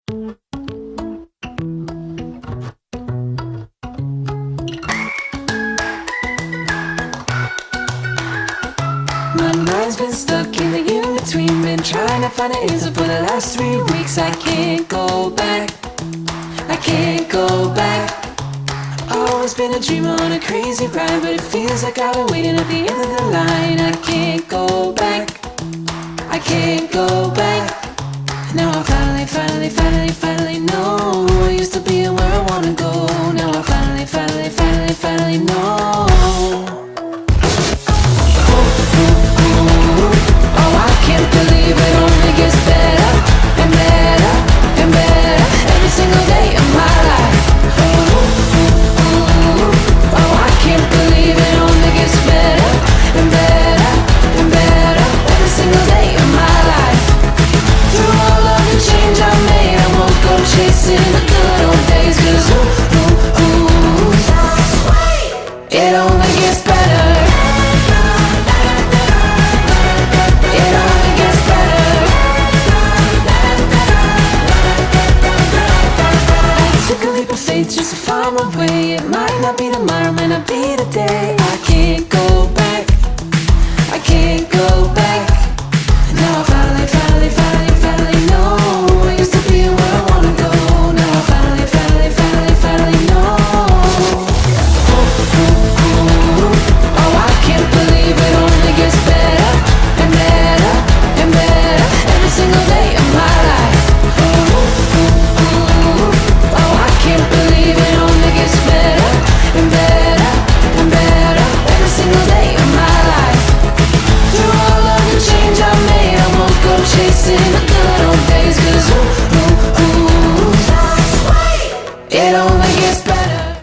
My mind's been stuck in the in-between. Been trying to find an answer for the last 3 weeks. I can't go back, I can't go back. Always been a dreamer on a crazy ride, but it feels like I've been waiting at the end of the line. I can't go back, I can't go back. Now I finally know who I used to be and where I wanna go. Now I finally know. Oh, I can't believe it only gets better and better and better every single day of my life. Oh, I can't believe it only gets better and better and better every single day of my life. Through all of the change I made, I won't go chasing the good old days, 'cause it only gets better. It only gets better. I took a leap of faith just to find my way. It might not be tomorrow, might not be today. I can't go back, I can't go back. Now I finally know who I used to be and where I wanna go. Now I finally know. Oh, I can't believe it only gets better and better and better every single day of my life. Oh, I can't believe it only gets better and better and better every single day of my life. Through all of the change I made, I won't go chasing the good old days, 'cause it only gets better.